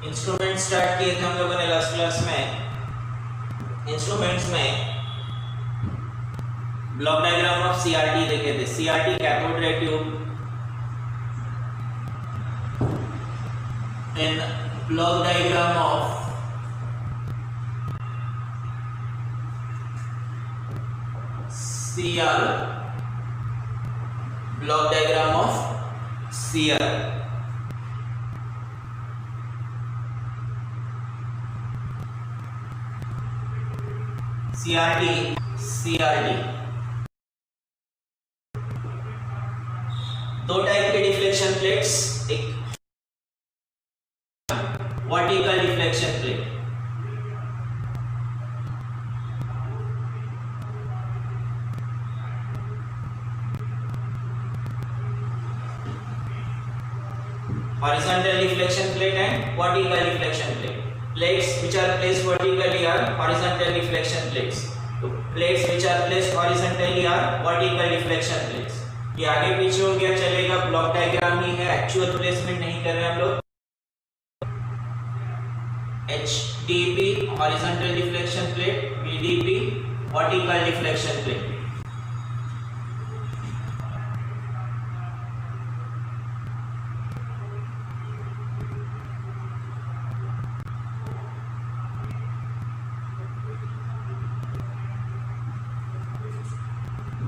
Instrument start किए थे हम लोगों ने लास्ट क्लास में। इंस्ट्रूमेंट्स में ब्लॉक डायग्राम ऑफ सीआरटी देखे थे। CRT cathode ray tube, then block diagram of CR, block diagram of CR. CRT दो टाइप के डिफ्लेक्शन प्लेट्स, एक vertical deflection plate, horizontal deflection plate and vertical deflection plate. Plates which are placed vertically are horizontal deflection plates. तो plates which are placed horizontally are vertical deflection plates. ये आगे पीछे हो गया चलेगा, block diagram ही है, actual placement नहीं कर रहे हम लोग। HDP horizontal deflection plate, VDP vertical deflection plate.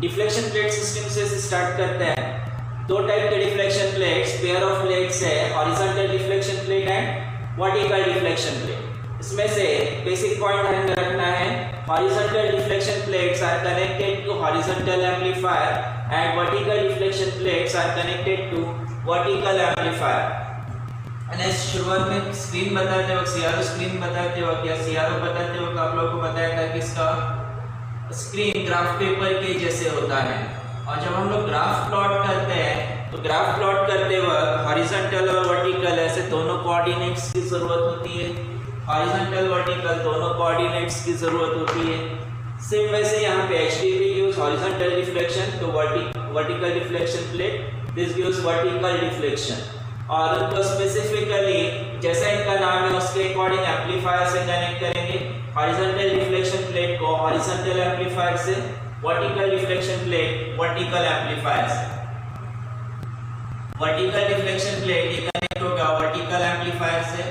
Deflection plate system से स्टार्ट करते हैं। दो टाइप के deflection plates, pair of plates है, horizontal deflection plate and vertical deflection plate. इसमें से बेसिक पॉइंट ध्यान में रखना है, horizontal deflection plates are connected to horizontal amplifier and vertical deflection plates are connected to vertical amplifier. मैंने शुरुआत में स्क्रीन बताते वक्त, सीआरओ स्क्रीन बताते वक्त या सीआरओ बताते वक्त आप लोगों को बताया था कि इसका स्क्रीन ग्राफ पेपर के जैसे होता है, और जब हम लोग ग्राफ प्लॉट करते हैं तो ग्राफ प्लॉट करते वक्त हॉरिजॉन्टल और वर्टिकल ऐसे दोनों कोऑर्डिनेट्स की जरूरत होती है। हॉरिजॉन्टल वर्टिकल दोनों कोऑर्डिनेट्स की जरूरत होती है। सेम वैसे यहाँ पे HDP गिव्स हॉरिजॉन्टल डिफ्लेक्शन, तो vertical deflection plate, this gives vertical deflection. और उनको स्पेसिफिकली जैसा इनका नाम है उसके अकॉर्डिंग एम्पलीफायर से कनेक्ट करेंगे। हॉरिजॉन्टल डिफ्लेक्शन प्लेट को हॉरिजॉन्टल एम्पलीफायर से, vertical deflection plate vertical amplifier से। वर्टिकल डिफ्लेक्शन प्लेट ये कनेक्ट होगा वर्टिकल एम्पलीफायर से,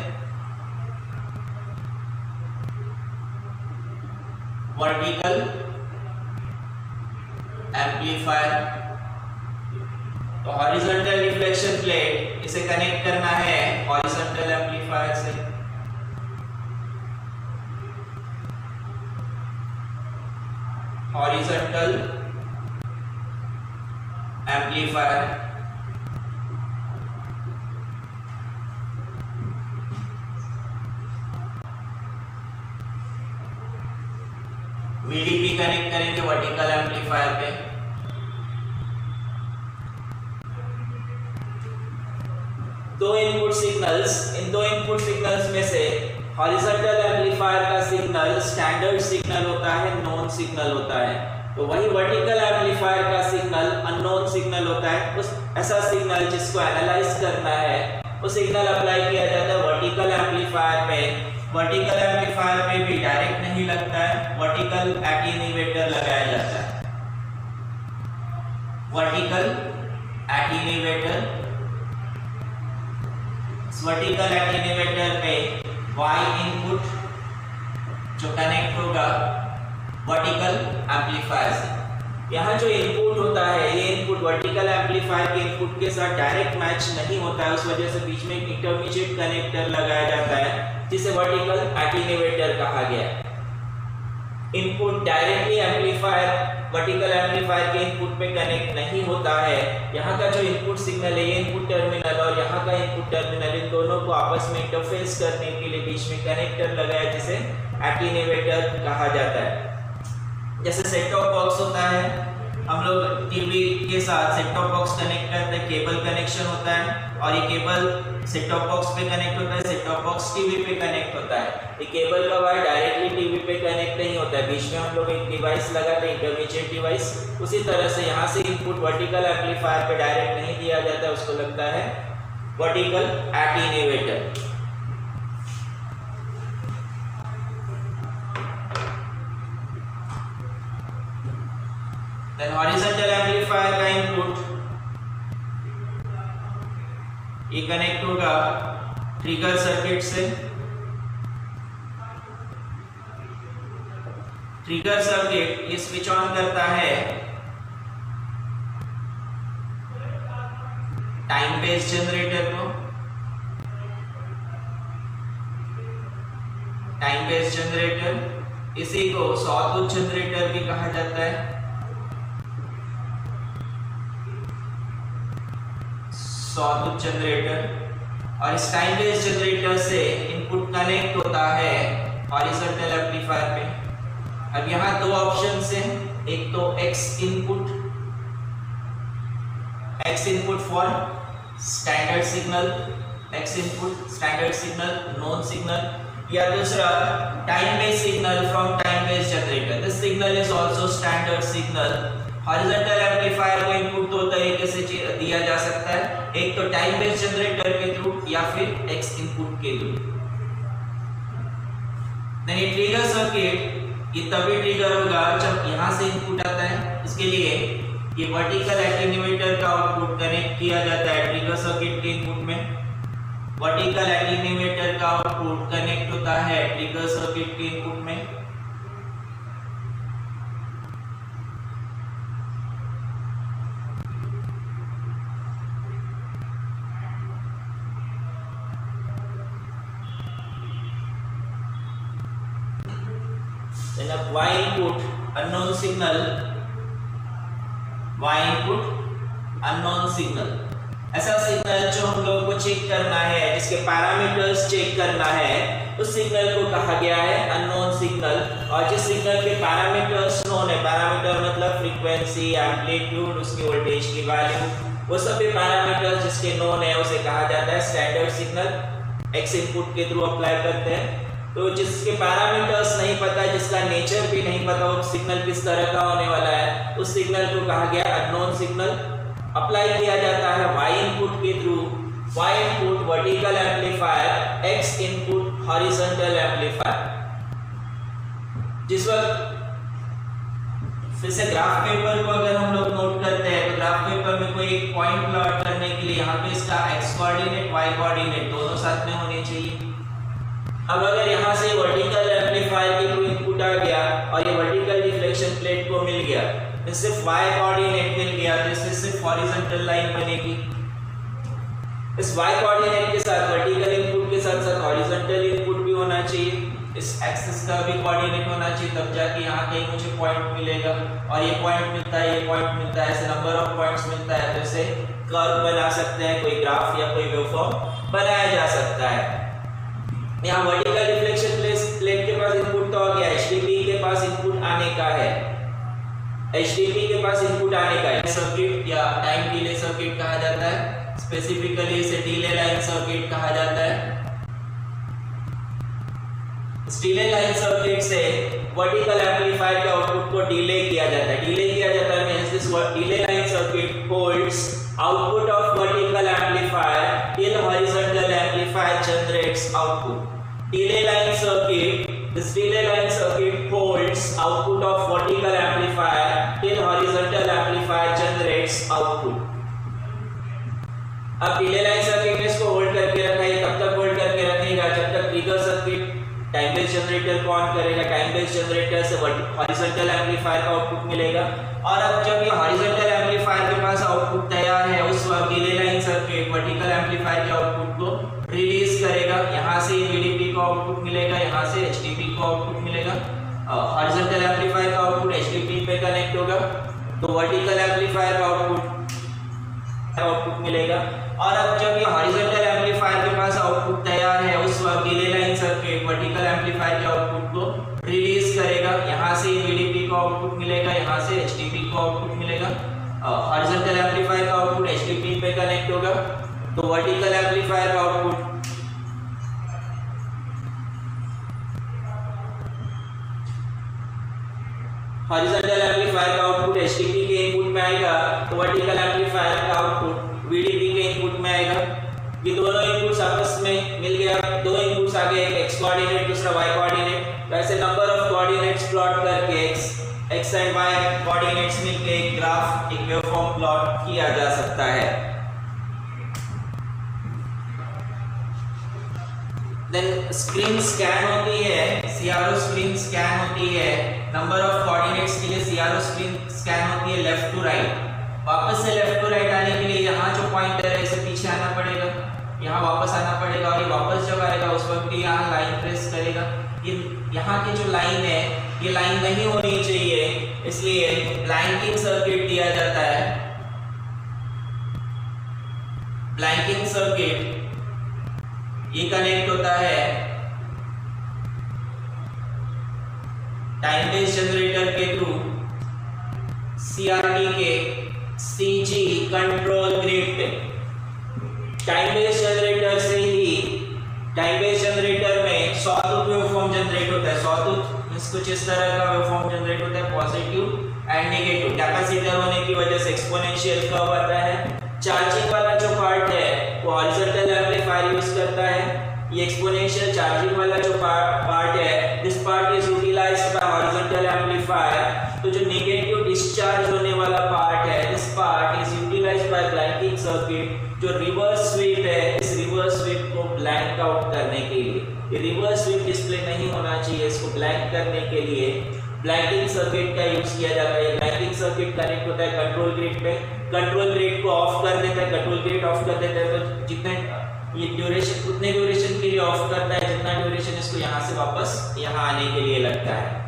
वर्टिकल एम्पलीफायर। तो हॉरिजॉन्टल डिफ्लेक्शन प्लेट इसे कनेक्ट करना है हॉरिजॉन्टल एम्पलीफायर से, हॉरिजॉन्टल एम्पलीफायर। VDP कनेक्ट करेंगे वर्टिकल एम्पलीफायर पे। दो इनपुट सिग्नल्स, इन दो इनपुट सिग्नल्स में से हॉरिजॉन्टल एम्पलीफायर का सिग्नल स्टैंडर्ड सिग्नल होता है, नोन सिग्नल होता है। तो वही वर्टिकल एम्पलीफायर का सिग्नल अननोन सिग्नल होता है। उस ऐसा सिग्नल जिसको एनालाइज करना है वो सिग्नल अप्लाई किया जाता है वर्टिकल एम्पलीफायर पे। वर्टिकल एम्पलीफायर पे भी डायरेक्ट नहीं लगता है, वर्टिकल एटेन्यूएटर लगाया जाता है। वर्टिकल एटेन्यूएटर, वर्टिकल एटेन्यूएटर पे Y इनपुट जो कनेक्ट होगा वर्टिकल एम्पलीफायर से। यहाँ जो इनपुट होता है ये इनपुट वर्टिकल एम्पलीफायर के इनपुट के साथ डायरेक्ट मैच नहीं होता है, उस वजह से बीच में एक इंटरमीडिएट कनेक्टर लगाया जाता है जिसे वर्टिकल एटेन्यूएटर कहा गया है। Input directly amplifier vertical amplifier के इनपुट पे कनेक्ट नहीं होता है। यहाँ का जो इनपुट सिग्नल है, ये इनपुट टर्मिनल और यहाँ का इनपुट टर्मिनल, इन दोनों को आपस में इंटरफेस करने के लिए बीच में कनेक्टर लगाया जिसे एटेन्यूएटर कहा जाता है। जैसे सेट टॉप बॉक्स होता है, हम लोग टीवी के साथ सेट टॉप बॉक्स कनेक्ट करते हैं, केबल कनेक्शन होता है और ये केबल सेट टॉप बॉक्स पे कनेक्ट होता है, सेट टॉप बॉक्स टीवी पे कनेक्ट होता है। ये केबल का वायर डायरेक्टली टीवी पे कनेक्ट नहीं होता है, बीच में हम लोग एक डिवाइस लगाते हैं, इंटरमीडिएट डिवाइस। उसी तरह से यहाँ से इनपुट वर्टिकल एम्पलीफायर पे डायरेक्ट नहीं दिया जाता है, उसको लगता है वर्टिकल एटेन्यूएटर। हॉरिजॉन्टल एम्पलीफायर का इनपुट ये कनेक्ट होगा ट्रिगर सर्किट से। ट्रिगर सर्किट ये स्विच ऑन करता है टाइम बेस्ड जनरेटर को। टाइम बेस्ड जनरेटर, इसी को सॉटूथ जनरेटर भी कहा जाता है। Sawtooth generator. और इस टाइम बेस्ड जनरेटर से इनपुट कनेक्ट होता है हॉरिजॉन्टल एम्पलीफायर पे। अब यहाँ दो ऑप्शंस हैं, एक तो X input for standard signal, X input standard signal, non signal, या दूसरा time based signal from time based generator. This signal is also standard signal. Horizontal amplifier को इनपुट दो तरीके से दिया जा सकता है, एक तो टाइम बेस्ड जनरेटर के थ्रू या फिर X इनपुट के थ्रू। नहीं, ट्रिगर सर्किट ये तभी ट्रिगर होगा जब यहां से इनपुट आता है। इसके लिए ये वर्टिकल एटेन्यूएटर का आउटपुट कनेक्ट किया जाता है ट्रिगर सर्किट के इनपुट में। वर्टिकल एटेन्यूएटर का आउटपुट कनेक्ट होता है ट्रिगर सर्किट के इनपुट में। Then a Y input unknown signal, Y input unknown signal, ऐसा सिग्नल जो हम लोगों को चेक करना है, जिसके पैरामीटर्स चेक करना है, उस सिग्नल को कहा गया है अननोन सिग्नल। और जिस सिग्नल के पैरामीटर्स नोन है, पैरामीटर मतलब फ्रीक्वेंसी, एम्पलीट्यूड, उसकी वोल्टेज की वैल्यू, वो सभी पैरामीटर्स जिसके नोन है उसे कहा जाता है स्टैंडर्ड सिग्नल। X इनपुट के थ्रू अप्लाई करते हैं। तो जिसके पैरामीटर्स नहीं पता, जिसका नेचर भी नहीं पता, वो सिग्नल किस तरह का होने वाला है, उस सिग्नल को कहा गया अननोन सिग्नल। अप्लाई किया जाता है Y इनपुट के through. Y input vertical amplifier, X input horizontal amplifier. जिस वक्त फिर से ग्राफ पेपर को अगर हम लोग नोट करते हैं तो ग्राफ पेपर में कोई एक पॉइंट प्लॉट करने के लिए यहाँ पे इसका X कोऑर्डिनेट, Y कोऑर्डिनेट दोनों साथ में होने चाहिए। अब अगर यहाँ से वर्टिकल एम्पलीफायर के थ्रू इनपुट आ गया और ये वर्टिकल डिफ्लेक्शन प्लेट को मिल गया, तो सिर्फ Y कोऑर्डिनेट मिल गया, तो इससे सिर्फ हॉरिजॉन्टल लाइन बनेगी। इस Y कोऑर्डिनेट के साथ वर्टिकल इनपुट के साथ साथ हॉरिजॉन्टल इनपुट भी होना चाहिए। इस एक्सिस का भी कोऑर्डिनेट होना चाहिए, तब जाके यहाँ कहीं मुझे पॉइंट मिलेगा। और ये पॉइंट मिलता है, ये पॉइंट मिलता है, ऐसे नंबर ऑफ पॉइंट्स मिलता है, तो इसे कर्व बना सकते हैं, कोई ग्राफ या कोई वेवफॉर्म बनाया जा सकता है। यहाँ वर्टिकल रिफ्लेक्शन प्लेट के पास इनपुट तो आ गया, HDP के पास इनपुट आने का है। HDP के पास इनपुट आने का है। सर्किट या टाइम डिले सर्किट कहा जाता है, स्पेसिफिकली इसे डिले लाइन सर्किट कहा जाता है। डिले लाइन सर्किट से वर्टिकल एम्पलीफायर के आउटपुट को डिले किया जाता है। डिले किया जाता है means this delay line circuit holds output of vertical amplifier till horizontal amplifier generates output. Delay line circuit, this delay line circuit holds output of vertical amplifier till horizontal amplifier generates output. अब delay line circuit में इसको hold करके रखा है, तब तक hold करके रखेगा जब तक trigger circuit time based generator को ऑन करेगा। टाइम बेस्ड जनरेटर से हॉरिजॉन्टल एम्पलीफायर का आउटपुट मिलेगा। और अब जब ये हॉरिजॉन्टल एम्पलीफायर के पास आउटपुट तैयार है, उस वक्त delay line circuit vertical amplifier के आउटपुट को रिलीज करेगा। यहाँ से VDP को आउटपुट मिलेगा, यहाँ से HDP को आउटपुट मिलेगा। हॉरिजॉन्टल एम्पलीफायर का आउटपुट HDP पे कनेक्ट होगा, तो वर्टिकल एम्पलीफायर का आउटपुट मिलेगा। और अब जब ये हॉरिजॉन्टल एम्पलीफायर के पास आउटपुट तैयार है, उस वक्त delay line circuit vertical amplifier के आउटपुट को रिलीज करेगा। यहाँ से VDP को आउटपुट मिलेगा, यहाँ से HDP को आउटपुट मिलेगा। हॉरिजॉन्टल एम्पलीफायर का आउटपुट HDP पे कनेक्ट होगा, तो वर्टिकल एम्पलीफायर का आउटपुट हॉरिजॉन्टल एम्पलीफायर का आउटपुट HDP के इनपुट में आएगा, तो वर्टिकल एम्पलीफायर का आउटपुट VDP के इनपुट में आएगा। ये दोनों इनपुट्स आपस में मिल गया, दो इनपुट्स आ गए, एक X कोऑर्डिनेट दूसरा Y कोऑर्डिनेट। वैसे नंबर ऑफ कोऑर्डिनेट्स प्लॉट करके X X and Y coordinates मिलके एक ग्राफ, एक वेवफॉर्म प्लॉट किया जा सकता है। देन स्क्रीन स्कैन होती है, सीआरओ स्क्रीन स्कैन होती है, नंबर ऑफ कोऑर्डिनेट्स के लिए सीआरओ स्क्रीन स्कैन होती है लेफ्ट टू राइट। वापस से लेफ्ट टू राइट आने के लिए यहाँ जो पॉइंटर है इसे पीछे आना पड़ेगा, यहाँ वापस आना पड़ेगा, और ये वापस जब आएगा उस वक्त भी यहाँ लाइन प्रेस करेगा। ये यहाँ की जो लाइन है ये लाइन नहीं होनी चाहिए, इसलिए ब्लैंकिंग सर्किट दिया जाता है। ब्लैंकिंग सर्किट ये कनेक्ट होता है टाइम बेस्ड जनरेटर के थ्रू सीआरटी के सीजी कंट्रोल ग्रिड पे। टाइम बेस्ड जनरेटर से ही, टाइम बेस्ड जनरेटर में सॉटूथ वेवफॉर्म जनरेट होता है। सॉटूथ कुछ इस तरह का वेवफॉर्म जनरेट होता है, पॉजिटिव एंड नेगेटिव। कैपेसिटर होने की वजह से एक्सपोनेंशियल कर्व आता है। चार्जिंग वाला जो पार्ट है वो हॉरिजॉन्टल एम्पलीफायर यूज करता है। ये एक्सपोनेंशियल चार्जिंग वाला जो पार्ट है, this part is utilized by horizontal amplifier. तो जो नेगेटिव डिस्चार्ज होने वाला पार्ट है, this part is utilized by blanking circuit. जो रिवर्स स्वीप है, इस रिवर्स स्वीप को ब्लैंक आउट करने के लिए, ये रिवर्स स्वीप डिस्प्ले नहीं होना चाहिए, इसको ब्लैंक करने के लिए ब्लैंकिंग सर्किट का यूज किया जाता है। ब्लैंकिंग सर्किट कनेक्ट होता है कंट्रोल ग्रिड पे, कंट्रोल ग्रिड को ऑफ कर देता है। कंट्रोल ग्रिड ऑफ कर देता है तो जितने ये ड्यूरेशन, उतने ड्यूरेशन के लिए ऑफ करता है जितना ड्यूरेशन इसको यहाँ से वापस यहाँ आने के लिए लगता है।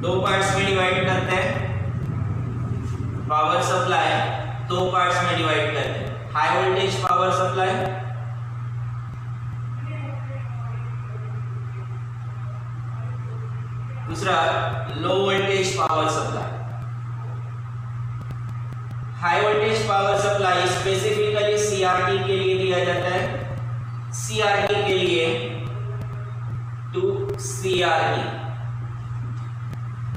दो पार्ट्स में डिवाइड करते हैं। पावर सप्लाई दो पार्ट्स में डिवाइड करते हैं। हाई वोल्टेज पावर सप्लाई, दूसरा low voltage power supply. High voltage power supply specifically CRT के लिए दिया जाता है। सीआरटी के लिए to CRT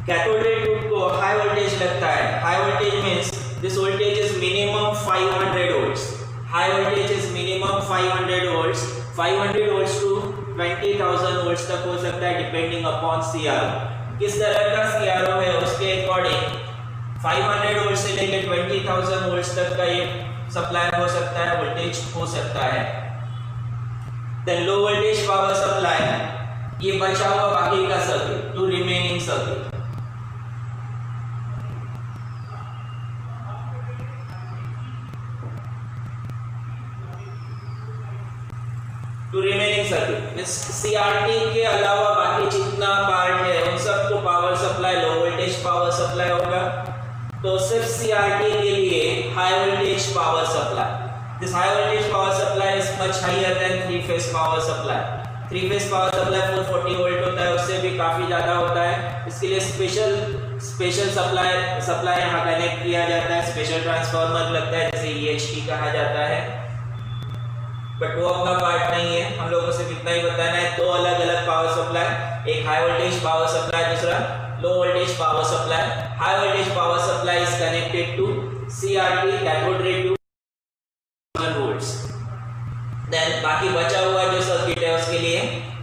cathode ray tube को हाई वोल्टेज लगता है। High voltage means this voltage is minimum 500 volts. High voltage is minimum 500 volts. 500 volts to 20,000 volts तक हो सकता है डिपेंडिंग अपॉन सीआरओ। किस तरह का सीआरओ है उसके अकॉर्डिंग 500 वोल्ट से लेकर 20,000 वोल्ट्स तक का ये सप्लाई हो सकता है, वोल्टेज हो सकता है। Then low voltage power supply, ये बचा हुआ बाकी का circuit, to remaining circuit. To remaining circuit CRT के अलावा बाकी जितना पार्ट है उन सबको power supply, low voltage power supply होगा। तो सिर्फ सीआरटी के लिए high voltage power supply, this high voltage power supply is much higher than three phase power supply. Three phase power supply 440 volt होता है, उससे भी काफी ज्यादा होता है। इसके लिए स्पेशल सप्लाई यहाँ कनेक्ट किया जाता है, स्पेशल ट्रांसफार्मर लगता है जिसे EHT कहा जाता है, बट वो अपना पार्ट नहीं है। हम लोगों को सिर्फ इतना ही बताना है, दो अलग अलग पावर सप्लाई, एक हाई वोल्टेज पावर सप्लाई, दूसरा low voltage power supply. High voltage power supply is connected to CRT cathode ray tube 1 volts. Then बाकी बचा हुआ जो सर्किट है उसके लिए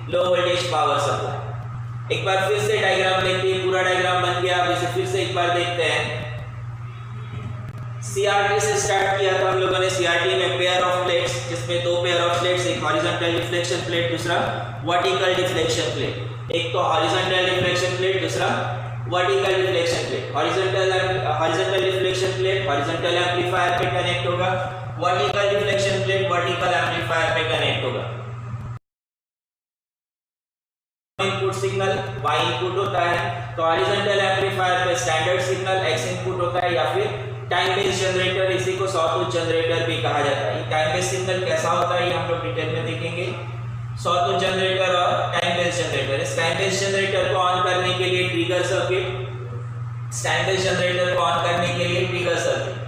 लो वोल्टेज पावर सप्लाई। एक बार फिर से डायग्राम देखते हैं, पूरा डायग्राम बन गया। अब इसे फिर से एक बार देखते हैं। सीआरटी से स्टार्ट किया था हम लोगों ने। सीआरटी में पेयर ऑफ प्लेट्स, जिसमें दो पेयर ऑफ प्लेट्स, एक हॉरिजॉन्टल डिफ्लेक्शन प्लेट, दूसरा वर्टिकल डिफ्लेक्शन प्लेट। एक तो हॉरिजॉन्टल डिफ्लेक्शन प्लेट, दूसरा vertical deflection plate. Horizontal deflection plate horizontal amplifier पे कनेक्ट होगा, vertical deflection plate vertical amplifier पे कनेक्ट होगा। इनपुट सिग्नल y इनपुट होता है, तो हॉरिजॉन्टल एम्पलीफायर पे स्टैंडर्ड सिग्नल x इनपुट होता है, या फिर टाइम बेस्ड जनरेटर, इसी को सॉटूथ जनरेटर भी कहा जाता है। टाइम बेस्ड सिग्नल कैसा होता है ये हम लोग डिटेल में देखेंगे। सॉटूथ जनरेटर और टाइम बेस्ड जनरेटर। इस टाइम बेस्ड जनरेटर को ऑन करने के लिए trigger circuit, time based generator को ऑन करने के लिए trigger circuit.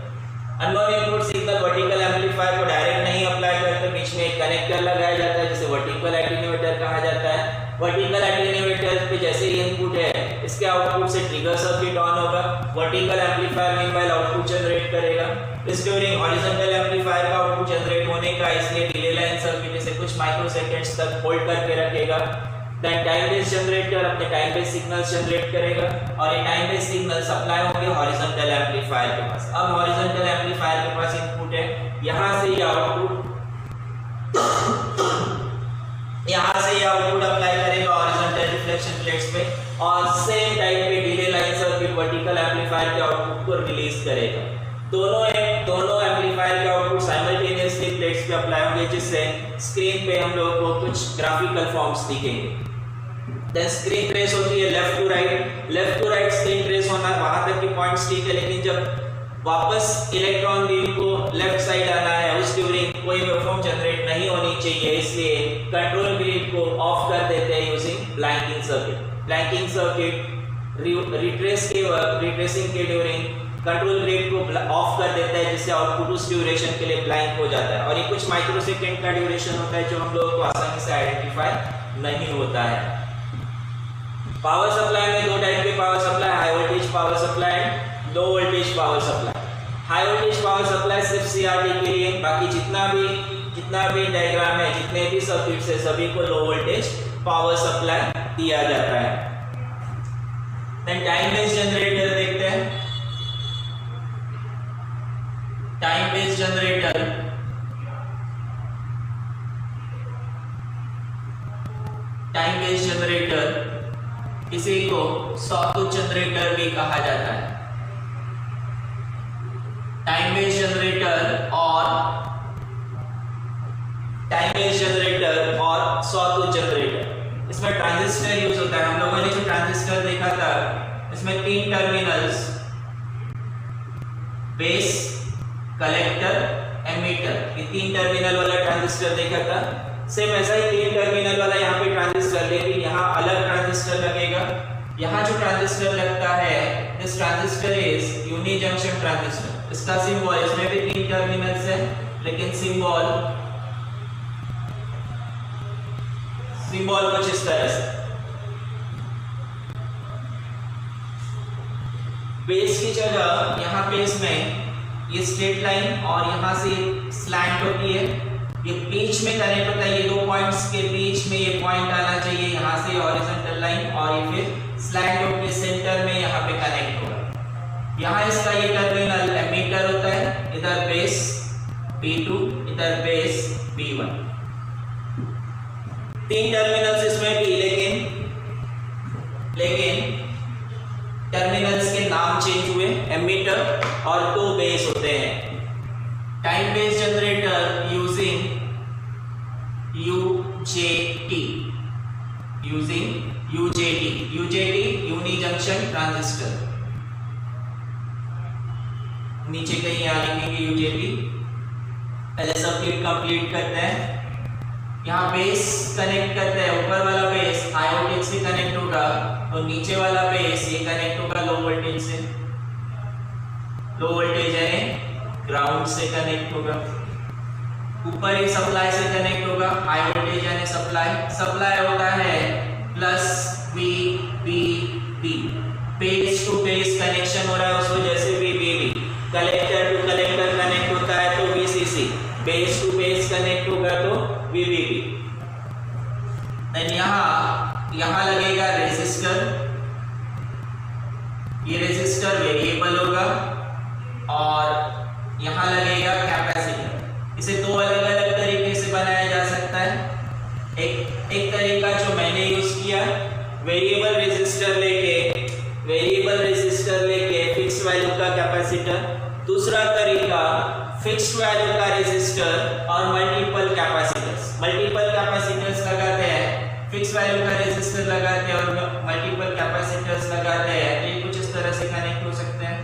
Unknown input signal vertical amplifier को डायरेक्ट नहीं अप्लाई करते, बीच में एक कनेक्टर लगाया जाता है जिसे वर्टिकल एटेन्यूएटर कहा जाता है। वर्टिकल एटेन्यूएटर पे जैसे ही इनपुट है इसके आउटपुट से ट्रिगर सर्किट ऑन होगा। Vertical amplifier meanwhile output generate करेगा। इस ड्यूरिंग हॉरिजॉन्टल एम्पलीफायर का आउटपुट जनरेट होने का, इसलिए डिले लाइन सर्किट इसे कुछ माइक्रोसेकंड्स तक होल्ड करके रखेगा। देन टाइम बेस्ड जनरेटर अपने टाइम बेस्ड सिग्नल्स जनरेट करेगा और ये टाइम बेस्ड सिग्नल सप्लाई होंगे हॉरिजॉन्टल एम्पलीफायर के पास। अब हॉरिजॉन्टल एम्पलीफायर के पास इनपुट है, यहां से ये आउटपुट अप्लाई करेगा हॉरिजॉन्टल रिफ्लेक्शन प्लेट्स पे और सेम टाइप के delay line circuit vertical amplifier के आउटपुट को रिलीज करेगा। दोनों एम्पलीफायर के आउटपुट साइमल्टेनियसली प्लेट्स पे अप्लाई होंगे, जिससे स्क्रीन पे हम लोग को कुछ ग्राफिकल फॉर्म्स दिखेंगे। देन स्क्रीन ट्रेस होती है left to right screen trace होना, वहां तक की पॉइंट्स ठीक है, लेकिन जब वापस इलेक्ट्रॉन बीम को लेफ्ट साइड आना है उस ड्यूरिंग कोई वेवफॉर्म जनरेट नहीं होनी चाहिए, इसलिए कंट्रोल ग्रिड को ऑफ कर देते हैं यूजिंग ब्लैंकिंग सर्किट रिट्रेसिंग के ड्यूरिंग कंट्रोल ग्रिड को ऑफ कर देता है, जिससे आउटपुट उस ड्यूरेशन के लिए ब्लैंक हो जाता है। और ये कुछ माइक्रोसेकंड का ड्यूरेशन होता है जो हम लोगों को आसानी से आइडेंटिफाई नहीं होता है। पावर सप्लाई में दो टाइप के power supply, high voltage power supply and low voltage power supply. High voltage power supply सिर्फ सीआरटी के लिए, बाकी जितना भी डायग्राम है, जितने भी सर्किट्स है, सभी को लो वोल्टेज पावर सप्लाई दिया जाता है। देन टाइम बेस्ड जनरेटर देखते हैं। टाइम बेस्ड जनरेटर इसी को सॉटूथ जनरेटर भी कहा जाता है। टाइम बेस्ड जनरेटर और सॉटूथ जनरेटर, इसमें ट्रांजिस्टर यूज होता है। हम लोगों ने जो ट्रांजिस्टर देखा था इसमें 3 टर्मिनल्स, बेस, कलेक्टर, एमीटर, ये 3 टर्मिनल वाला ट्रांजिस्टर देखा था। सेम ऐसा ही 3 टर्मिनल वाला यहाँ पे ट्रांजिस्टर, लेकिन यहाँ अलग ट्रांजिस्टर लगेगा। यहाँ जो ट्रांजिस्टर लगता है, this transistor is unijunction transistor. इसका सिंबल, इसमें भी 3 टर्मिनल्स है, लेकिन सिंबल कुछ इस तरह से। बेस की जगह यहाँ पे इसमें ये स्ट्रेट लाइन और यहाँ से स्लैंट होती है, ये बीच में कनेक्ट होता है। ये 2 पॉइंट्स के बीच में ये पॉइंट आना चाहिए, यहाँ से हॉरिजॉन्टल लाइन, और ये फिर स्लैंट होकर सेंटर में यहाँ पे कनेक्ट होगा। यहाँ इसका ये टर्मिनल एमीटर होता है, इधर बेस B2, इधर बेस B1। 3 टर्मिनल्स इसमें भी, लेकिन टर्मिनल्स के नाम चेंज हुए, एमीटर और 2 बेस होते हैं। Time based generator using UJT unijunction transistor. नीचे कहीं यहाँ लिखेंगे UJT। पहले सर्किट कंप्लीट करते हैं। यहाँ बेस कनेक्ट करते हैं, ऊपर वाला बेस हाई वोल्टेज से कनेक्ट होगा और नीचे वाला बेस ये कनेक्ट होगा लो वोल्टेज से। लो वोल्टेज यानी ग्राउंड से कनेक्ट होगा। ऊपर ही सप्लाई से कनेक्ट होगा, हाई वोल्टेज यानी सप्लाई होता है +VBB। Base to base connection हो रहा है, उस वजह से VBB। Collector to collector connect होता है तो VCC। Base to base connect होगा तो VBB। देन यहाँ लगेगा रेजिस्टर। ये रेजिस्टर वेरिएबल होगा और यहाँ लगेगा कैपेसिटर। इसे 2 अलग-अलग तरीके से बनाया जा सकता है। एक तरीका जो मैंने यूज किया, वेरिएबल रेजिस्टर लेके फिक्स वैल्यू का कैपेसिटर। दूसरा तरीका फिक्स्ड वैल्यू का रेजिस्टर और मल्टीपल कैपेसिटर्स लगाते हैं। फिक्स वैल्यू का रेजिस्टर लगाते हैं और मल्टीपल कैपेसिटर्स लगाते हैं। ये कुछ इस तरह से कनेक्ट हो सकते हैं।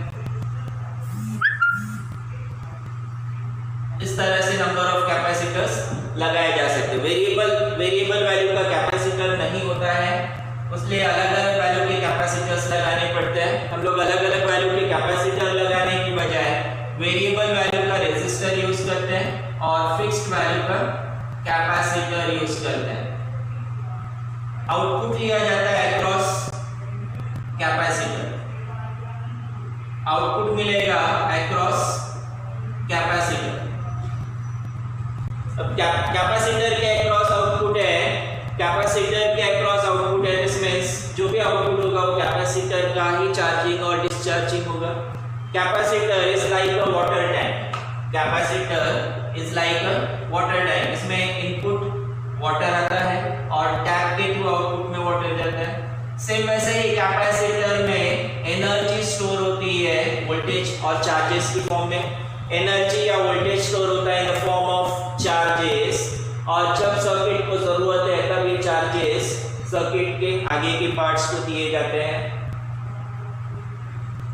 इस तरह से नंबर ऑफ कैपेसिटर्स लगाए जा सकते हैं। वेरिएबल वैल्यू का कैपेसिटर नहीं होता है, इसलिए अलग-अलग वैल्यू के कैपेसिटर्स लगाने पड़ते हैं। हम लोग अलग-अलग वैल्यू के कैपेसिटर लगाने की बजाय वेरिएबल वैल्यू का रेजिस्टर यूज करते हैं और फिक्स्ड वैल्यू का कैपेसिटर यूज करते हैं। आउटपुट लिया जाता है अक्रॉस कैपेसिटर। आउटपुट मिलेगा अक्रॉस कैपेसिटर। अब कैपेसिटर के अक्रॉस आउटपुट है, कैपेसिटर के अक्रॉस आउटपुट है, दिस मींस जो भी आउटपुट होगा वो कैपेसिटर का ही चार्जिंग और डिस्चार्जिंग होगा। Capacitor is like a water tank, capacitor is like a water tank, इसमें इनपुट वाटर आता है और टैप के थ्रू आउटपुट में वाटर जाता है। सेम वैसे ही कैपेसिटर में एनर्जी स्टोर होती है वोल्टेज और चार्जेस की फॉर्म में। एनर्जी या वोल्टेज स्टोर होता है in the form of charges, और जब सर्किट को जरूरत है तब ये चार्जेस सर्किट के आगे के पार्ट्स को दिए जाते हैं।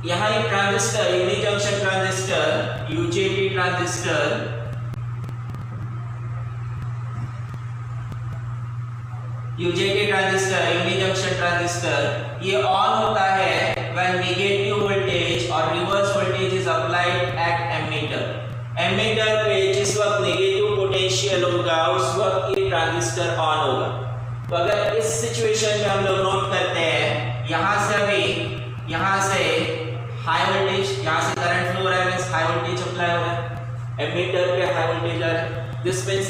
यहाँ ये transistor, unijunction transistor, UJT transistor, UJT transistor, unijunction transistor, ये ऑन होता है व्हेन नेगेटिव वोल्टेज और reverse voltage is applied at emitter. Emitter पे जिस वक्त नेगेटिव पोटेंशियल होगा उस वक्त ये ट्रांजिस्टर ऑन होगा। तो अगर इस सिचुएशन में हम लोग नोट करते हैं, यहाँ से अभी यहाँ से हाई वोल्टेज, यहाँ से करंट फ्लो हो रहा है, मींस हाई वोल्टेज अप्लाई हो रहा है, एमीटर पे हाई वोल्टेज आ रहा है, दिस मींस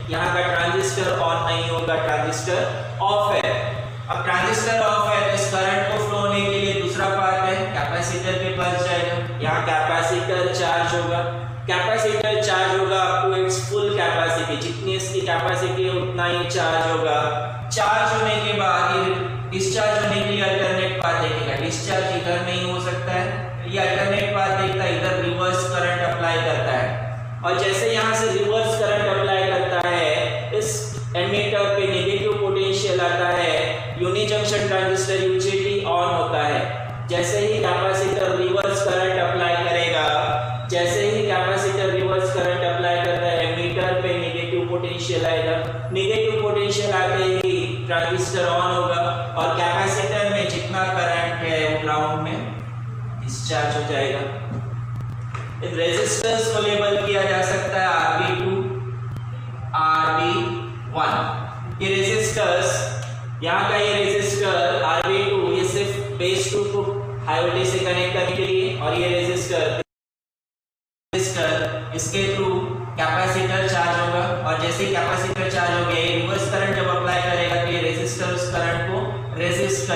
यहाँ का ट्रांजिस्टर ऑन नहीं होगा, ट्रांजिस्टर ऑफ है। अब ट्रांजिस्टर ऑफ है तो इस करंट को फ्लो होने के लिए दूसरा पार्ट है, कैपेसिटर के पास जाएगा, यहाँ कैपेसिटर चार्ज होगा। कैपेसिटर चार्ज होगा up to its full capacity, जितनी इसकी कैपेसिटी है उतना ही चार्ज होगा। चार्ज होने के बाद ये डिस्चार्ज होने के लिए अल्टरनेट पाथ देखेगा, डिस्चार्ज इधर नहीं हो सकता है, ये अल्टरनेट पाथ देखता है, इधर रिवर्स करंट अप्लाई करता है, और जैसे यहाँ से रिवर्स करंट अप्लाई करता है इस एमीटर पे नेगेटिव पोटेंशियल आता है, unijunction transistor UJT on होता है। जैसे ही कैपेसिटर रिवर्स करंट अप्लाई करेगा, जैसे ही कैपेसिटर रिवर्स करंट अप्लाई करता है, एमीटर पे नेगेटिव पोटेंशियल आएगा, नेगेटिव पोटेंशियल आते ही ट्रांजिस्टर ऑन होगा और कैपेसिटर में जितना करंट है वो ग्राउंड में डिस्चार्ज हो जाएगा। इन रेजिस्टर्स को लेबल किया जा सकता है RB2, RB1। ये रेजिस्टर्स, यहाँ का ये रेजिस्टर RB2 ये सिर्फ बेस 2 को हाई वोल्टेज से कनेक्ट करने के लिए, और ये रेजिस्टर इसके थ्रू कैपेसिटर चार्ज होगा, और जैसे ही कैपेसिटर चार्ज हो गया रिवर्स करंट जब अप्लाई करेगा तो ये रेजिस्टर उस करंट को रेजिस्ट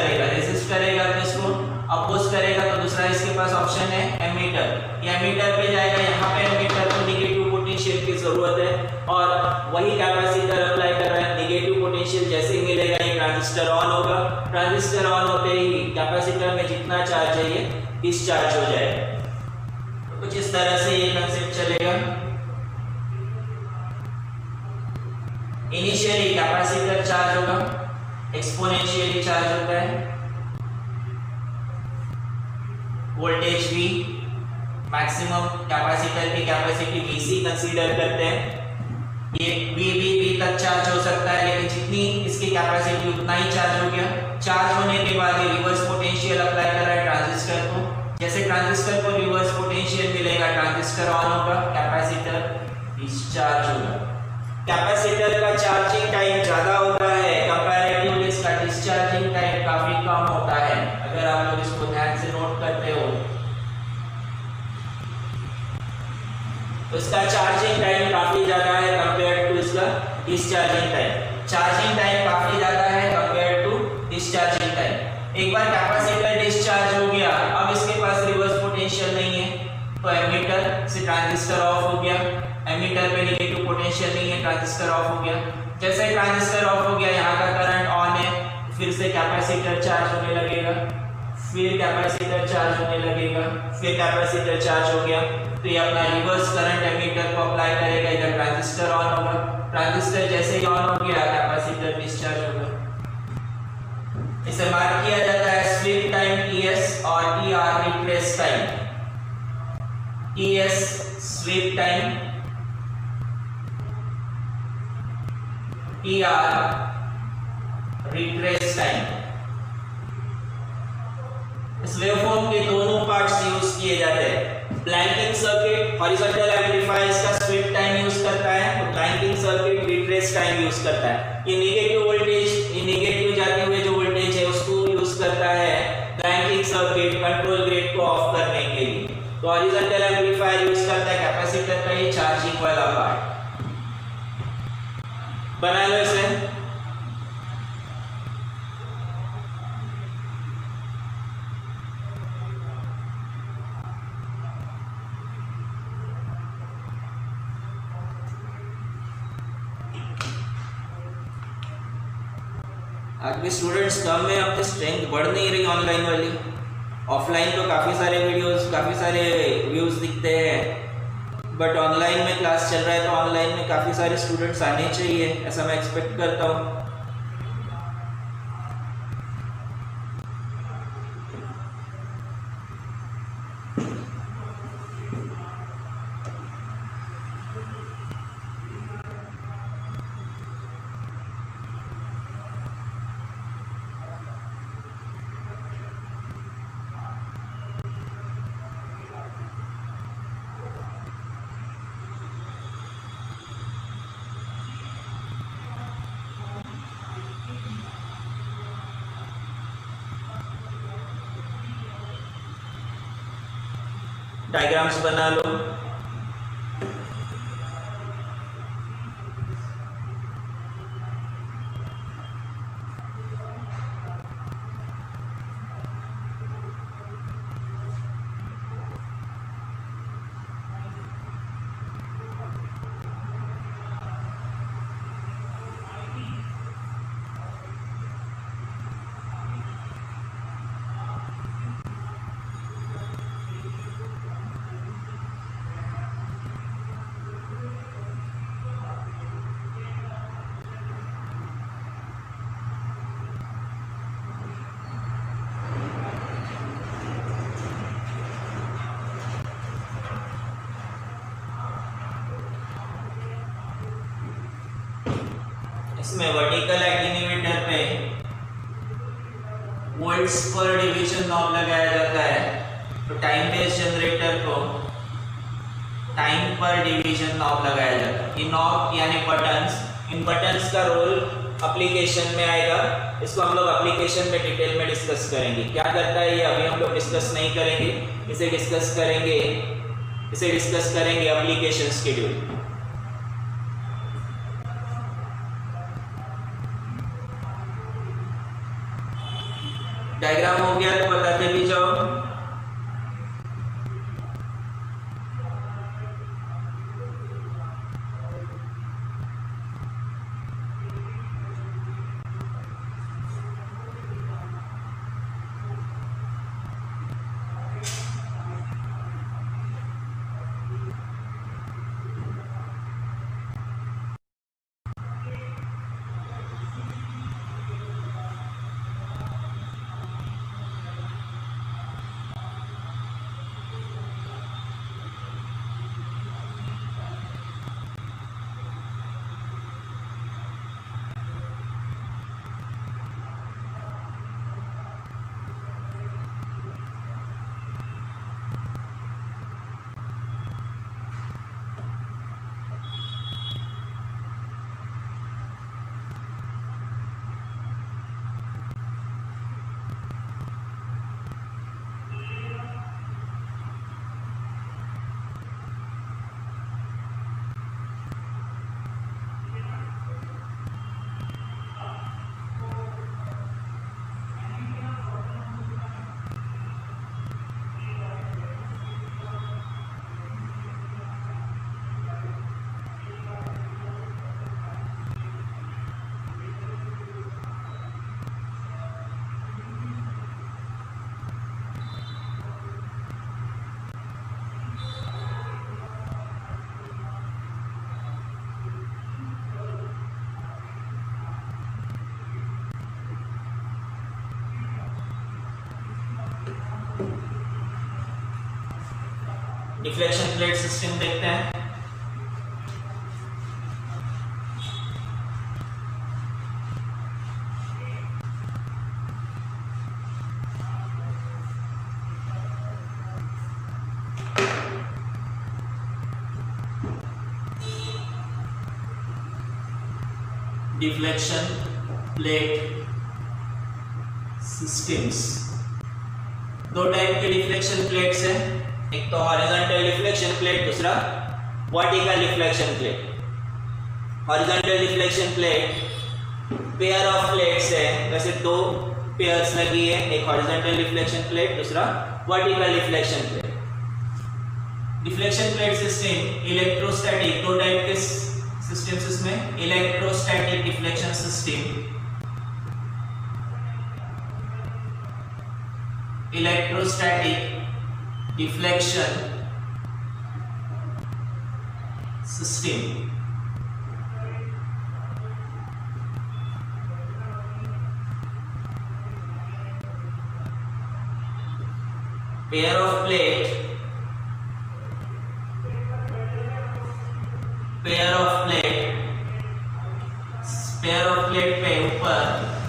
करेगा तो इसको अपोज करेगा। तो दूसरा इसके पास ऑप्शन है एमीटर, ये एमीटर पे जाएगा, यहाँ पे एमीटर को नेगेटिव पोटेंशियल की जरूरत है और वही कैपेसिटर अप्लाई कर रहा है, नेगेटिव पोटेंशियल जैसे ही मिलेगा ये ट्रांजिस्टर ऑन होगा, ट्रांजिस्टर ऑन होते ही कैपेसिटर में जितना चार्ज है ये डिस्चार्ज हो जाएगा। तो कुछ इस तरह से ये कंसेप्ट चलेगा। इनिशियली कैपेसिटर चार्ज होगा, एक्सपोनेंशियली चार्ज होता है, वोल्टेज V, मैक्सिमम कैपेसिटर की कैपेसिटी Vc कंसीडर करते हैं, ये V तक चार्ज हो सकता है, लेकिन जितनी इसकी कैपेसिटी उतना ही चार्ज हो गया। चार्ज होने के बाद ये रिवर्स पोटेंशियल अप्लाई कर रहा है ट्रांजिस्टर को, जैसे ट्रांजिस्टर को रिवर्स पोटेंशियल मिलेगा ट्रांजिस्टर ऑन होगा, कैपेसिटर डिस्चार्ज होगा। कैपेसिटर का चार्जिंग टाइम ज्यादा होता है कंपैरेटिवली इसका डिस्चार्जिंग टाइम काफी कम होता है, अगर आप लोग इसको ध्यान से नोट करते हो तो इसका चार्जिंग टाइम काफी ज्यादा है कंपेयर टू इसका डिस्चार्जिंग टाइम। चार्जिंग टाइम काफी ज्यादा है कंपेयर टू डिस्चार्जिंग टाइम। एक बार कैपेसिटर डिस्चार्ज हो गया, अब इसके पास रिवर्स पोटेंशियल नहीं है, तो एमीटर से ट्रांजिस्टर ऑफ हो गया, एमीटर पे नेगेटिव पोटेंशियल नहीं है, ट्रांजिस्टर ऑफ हो गया। जैसे ट्रांजिस्टर ऑफ हो गया, यहाँ का करंट ऑन है, फिर से कैपेसिटर चार्ज होने लगेगा, फिर कैपेसिटर चार्ज होने लगेगा, फिर कैपेसिटर चार्ज हो गया तो ये अपना रिवर्स करंट एमीटर को अप्लाई करेगा, इधर ट्रांजिस्टर ऑन होगा, ट्रांजिस्टर जैसे ही ऑन हो गया कैपेसिटर डिस्चार्ज होगा। इसे मार्क किया जाता है स्वीप टाइम TS और TR retrace time. TS sweep time, TR retrace time. इस वेवफॉर्म के दोनों पार्ट्स यूज किए जाते हैं। ब्लैंकिंग सर्किट हॉरिजॉन्टल एम्पलीफायर्स का स्वीप टाइम यूज करता है, तो blanking circuit retrace time use करता है। ये नेगेटिव वोल्टेज, ये नेगेटिव जाते हुए जो वोल्टेज है उसको यूज करता है ब्लैंकिंग सर्किट कंट्रोल ग्रिड को ऑफ करने के लिए। तो हॉरिजॉन्टल एम्पलीफायर यूज करता है कैपेसिटर चार्जिंग वाला पार्ट। बना लो इसे। आज भी स्टूडेंट्स कम में, अपनी स्ट्रेंथ बढ़ नहीं रही ऑनलाइन वाली। ऑफलाइन तो काफ़ी सारे वीडियोस, काफ़ी सारे व्यूज़ दिखते हैं, बट ऑनलाइन में क्लास चल रहा है तो ऑनलाइन में काफ़ी सारे स्टूडेंट्स आने चाहिए, ऐसा मैं एक्सपेक्ट करता हूँ। डायग्राम्स बना लो। इसमें वर्टिकल एटेन्यूएटर पे वोल्ट्स पर डिवीजन नॉब लगाया जाता है, तो टाइम बेस्ड जनरेटर को टाइम पर डिवीजन नॉब लगाया जाता है। ये नॉब यानी बटन्स, इन बटन्स का रोल एप्लीकेशन में आएगा। इसको हम लोग एप्लीकेशन में डिटेल में डिस्कस करेंगे, क्या करता है ये अभी हम लोग डिस्कस नहीं करेंगे, इसे डिस्कस करेंगे एप्लीकेशन शेड्यूल। डायग्राम हो गया तो बताते भी जाओ। डिफ्लेक्शन प्लेट सिस्टम देखते हैं। डिफ्लेक्शन प्लेट सिस्टम्स, दो टाइप के डिफ्लेक्शन प्लेट्स हैं, एक तो हॉरिजॉन्टल डिफ्लेक्शन प्लेट, दूसरा vertical reflection plate. Horizontal reflection plate pair of plates है, वैसे दो पेयर्स लगी है, एक हॉरिजॉन्टल रिफ्लेक्शन प्लेट, दूसरा vertical reflection plate. Reflection plate system electrostatic, दो टाइप के सिस्टम्स इसमें, electrostatic deflection system, electrostatic deflection system. Pair of plate, pair of plate पे ऊपर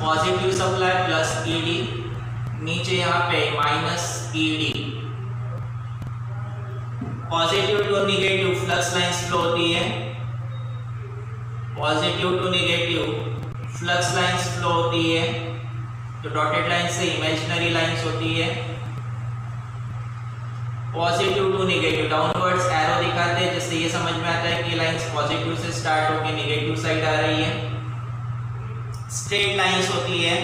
पॉजिटिव सप्लाई प्लस ईडी, नीचे यहाँ पे minus ED. Positive to negative flux lines flow होती है, positive to negative flux lines flow होती है, जो डॉटेड लाइन से इमेजिनरी लाइंस होती है। Positive to negative downwards arrow दिखाते हैं, जिससे ये समझ में आता है कि लाइंस पॉजिटिव से स्टार्ट होकर निगेटिव साइड आ रही है। स्ट्रेट लाइंस होती है,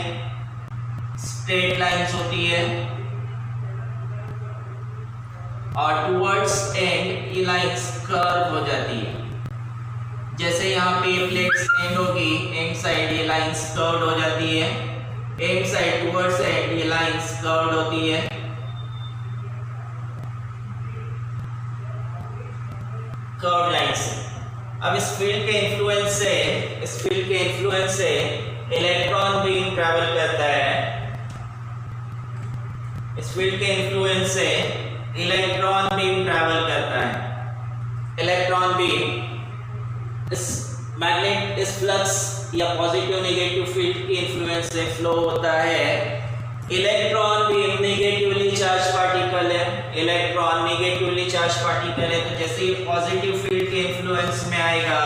स्ट्रेट लाइंस होती है, और टुवर्ड्स एंड ये लाइंस कर्व हो जाती है। जैसे यहाँ पे प्लेट्स एंड होगी, एंड साइड ये लाइंस कर्व्ड हो जाती है, एंड साइड टुवर्ड्स एंड ये लाइंस कर्व्ड होती है। Curve lines. अब इस फील्ड के इन्फ्लुएंस से इलेक्ट्रॉन बीम ट्रैवल करता है, इस फील्ड के इन्फ्लुएंस से इलेक्ट्रॉन बीम ट्रैवल करता है। इलेक्ट्रॉन बीम इस फ्लक्स या पॉजिटिव नेगेटिव फील्ड के इन्फ्लुएंस से फ्लो होता है। Electron beam negatively charge particle है, इलेक्ट्रॉन नेगेटिवली चार्ज पार्टिकल है, तो जैसे ही पॉजिटिव फील्ड के इन्फ्लुएंस में आएगा,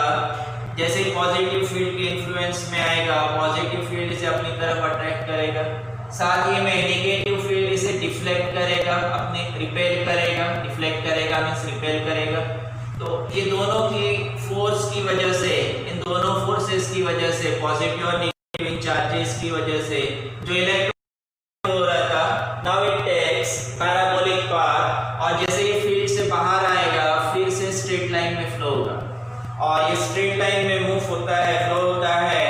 जैसे ही पॉजिटिव फील्ड के इन्फ्लुएंस में आएगा, पॉजिटिव फील्ड इसे अपनी तरफ अट्रैक्ट करेगा, साथ ही में नेगेटिव फील्ड इसे डिफ्लेक्ट करेगा, अपने रिपेल करेगा, डिफ्लेक्ट करेगा मींस रिपेल करेगा। तो ये दोनों की फोर्स की वजह से, इन दोनों फोर्सेस की वजह से, पॉजिटिव और नेगेटिव चार्जेस की वजह से जो इलेक्ट्रॉन हो रहा था, now it takes parabolic path, और जैसे ये फील्ड से बाहर आएगा फिर से स्ट्रेट लाइन में फ्लो होगा, और ये स्ट्रेट लाइन में मूव होता है, फ्लो होता है,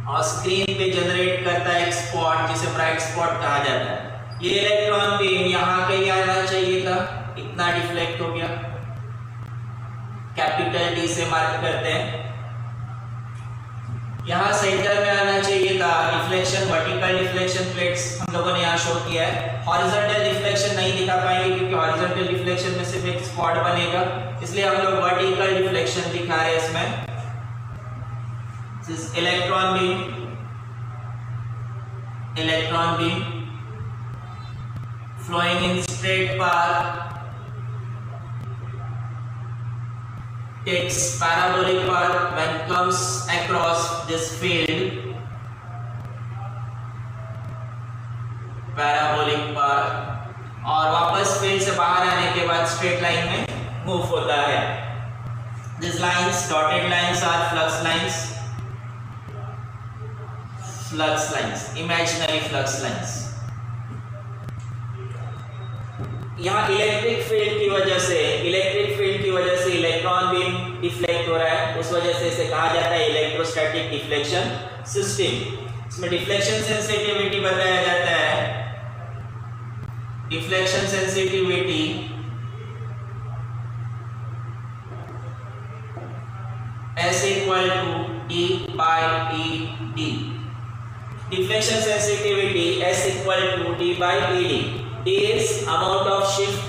और स्क्रीन पे जनरेट करता है एक स्पॉट जिसे ब्राइट स्पॉट कहा जाता है। ये इलेक्ट्रॉन बीम यहाँ कहीं आना चाहिए था, इतना डिफ्लेक्ट हो गया, कैपिटल डी से मार्क करते हैं। यहाँ सेंटर में आना चाहिए था। डिफ्लेक्शन, वर्टिकल डिफ्लेक्शन प्लेट्स हम लोगों ने यहाँ शो किया है। हॉरिजॉन्टल डिफ्लेक्शन नहीं दिखा पाएंगे क्योंकि हॉरिजॉन्टल डिफ्लेक्शन में सिर्फ एक स्पॉट बनेगा, इसलिए हम लोग वर्टिकल डिफ्लेक्शन दिखा रहे हैं इसमें। Electron beam flowing in straight path takes parabolic path when comes across this field, parabolic path, और वापस फील्ड से बाहर आने के बाद स्ट्रेट लाइन में मूव होता है। These lines, dotted lines are flux lines, imaginary flux lines। यहाँ इलेक्ट्रिक फील्ड की वजह से इलेक्ट्रॉन बीम डिफ्लेक्ट हो रहा है, उस वजह से इसे कहा जाता है इलेक्ट्रोस्टैटिक डिफ्लेक्शन सिस्टम। इसमें डिफ्लेक्शन सेंसिटिविटी बताया जाता है, deflection sensitivity S equal to D by ED। Deflection sensitivity S equal to D by ED। D is amount of shift,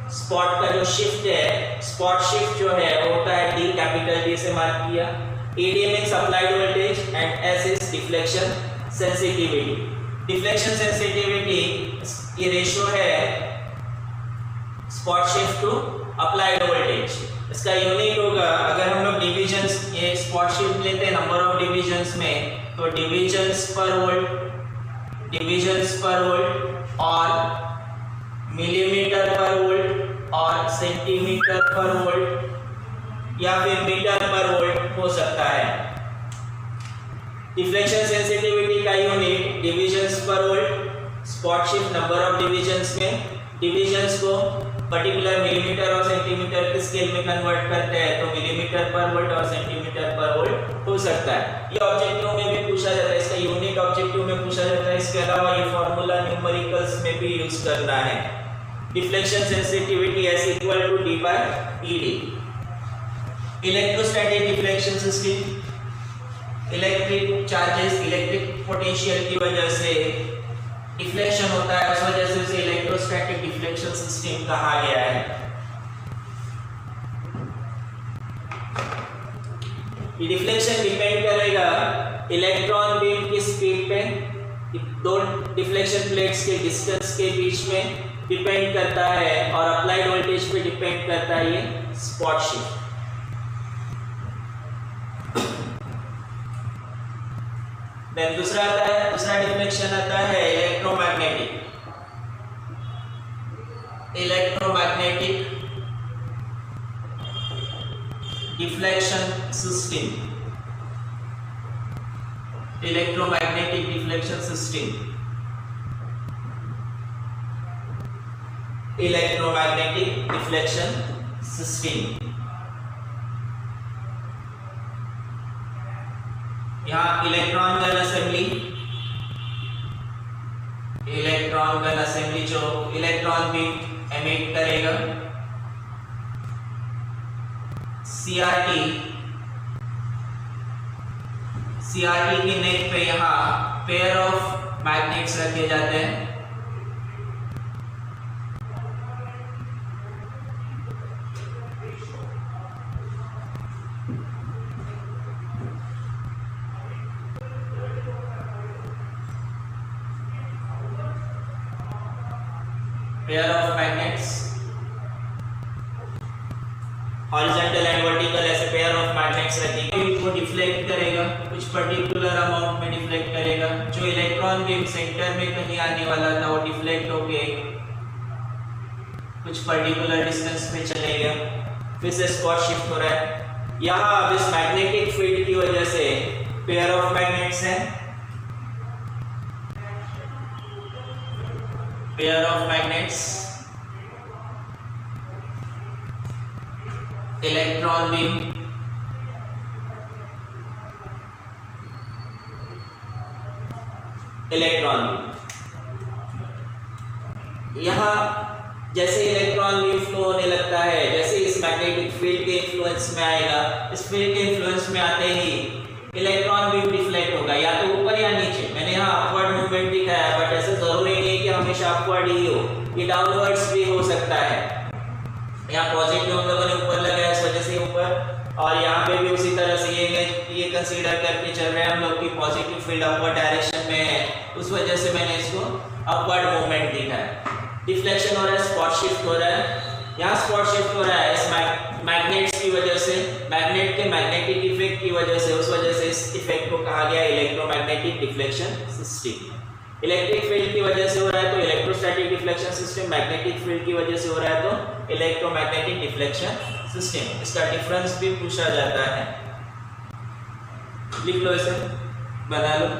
spot का जो शिफ्ट है, स्पॉट शिफ्ट जो है वो होता है D, कैपिटल D से मार्क किया। ED means applied voltage and S is deflection sensitivity। Deflection sensitivity ये रेशियो है spot shift to applied voltage. इसका यूनिट होगा, अगर हम लोग डिविजन्स, ये स्पॉट शिफ्ट लेते हैं नंबर ऑफ डिविजन्स में, तो डिविजन्स पर वोल्ट और मिलीमीटर पर वोल्ट और सेंटीमीटर पर वोल्ट या फिर मीटर पर वोल्ट हो सकता है। डिफ्लेक्शन सेंसिटिविटी का यूनिट डिविजन्स पर volt, spot shift number of divisions में डिविजन्स को पर्टिकुलर मिलीमीटर और सेंटीमीटर के स्केल में कन्वर्ट करते हैं तो मिलीमीटर पर वोल्ट और सेंटीमीटर पर वोल्ट हो सकता है। ये ऑब्जेक्टिव में भी पूछा जाता है, इसका यूनिट ऑब्जेक्टिव में पूछा जाता है। इसके अलावा ये फॉर्मूला न्यूमेरिकल्स में भी यूज करना है। Deflection sensitivity S equal to D by ED. Electrostatic deflection system, electric charges electric potential की वजह से डिफ्लेक्शन होता है, उस वजह से उसे इलेक्ट्रोस्टैटिक डिफ्लेक्शन सिस्टम कहा गया है। ये डिफ्लेक्शन डिपेंड करेगा इलेक्ट्रॉन बीम की स्पीड पे, दो डिफ्लेक्शन प्लेट्स के डिस्टेंस के बीच में डिपेंड करता है और अप्लाइड वोल्टेज पे डिपेंड करता है ये स्पॉट शिफ्ट। देन दूसरा डिफ्लेक्शन आता है electromagnetic deflection system. Electromagnetic deflection system, electromagnetic deflection system. यहाँ इलेक्ट्रॉन गन असेंबली जो इलेक्ट्रॉन बीम एमिट करेगा, सीआरटी की नेक पे यहाँ पेयर ऑफ मैग्नेट्स रखे जाते हैं। Pair of magnets horizontal and vertical, ऐसे पेयर ऑफ मैग्नेट्स रखेंगे, वो डिफ्लेक्ट करेगा, कुछ पर्टिकुलर अमाउंट में डिफ्लेक्ट करेगा। जो इलेक्ट्रॉन बीम सेंटर में कहीं आने वाला था वो डिफ्लेक्ट होके कुछ पर्टिकुलर डिस्टेंस में चलेगा, फिर से स्पॉट शिफ्ट हो रहा है। यहाँ अब इस मैग्नेटिक फील्ड की वजह से पेयर ऑफ मैग्नेट्स है, pair of magnets, electron beam, electron beam. यहाँ जैसे इलेक्ट्रॉन बीम फ्लो होने लगता है, जैसे इस मैग्नेटिक फील्ड के इन्फ्लुएंस में आएगा, इस फील्ड के इन्फ्लुएंस में आते ही इलेक्ट्रॉन बीम डिफ्लेक्ट होगा, या तो ऊपर या नीचे। मैंने यहाँ अपवर्ड मूवमेंट दिखाया है, बट ऐसे जरूरी नहीं है कि हमेशा अपवर्ड ही हो, ये डाउनवर्ड्स भी हो सकता है। यहाँ पॉजिटिव हम लोगों ने ऊपर लगाया, इस वजह से ऊपर, और यहाँ पे भी उसी तरह से ये कंसीडर करके चल रहे हैं हम लोग की पॉजिटिव फील्ड अपवर्ड डायरेक्शन में है, उस वजह से मैंने इसको अपवर्ड मूवमेंट दिखाया। डिफ्लेक्शन हो रहा है, स्पॉट शिफ्ट हो रहा है। यहाँ स्पॉट शिफ्ट हो रहा है इस मैग्नेट्स की वजह से, मैग्नेट के मैग्नेटिक इफेक्ट की वजह से, उस वजह से इस इफेक्ट को कहा गया electromagnetic deflection system. Electric field की वजह से हो रहा है तो electrostatic deflection system, magnetic field की वजह से हो रहा है तो इलेक्ट्रोमैग्नेटिक डिफ्लेक्शन सिस्टम। इसका डिफरेंस भी पूछा जाता है, लिख लो, इसे बना लो।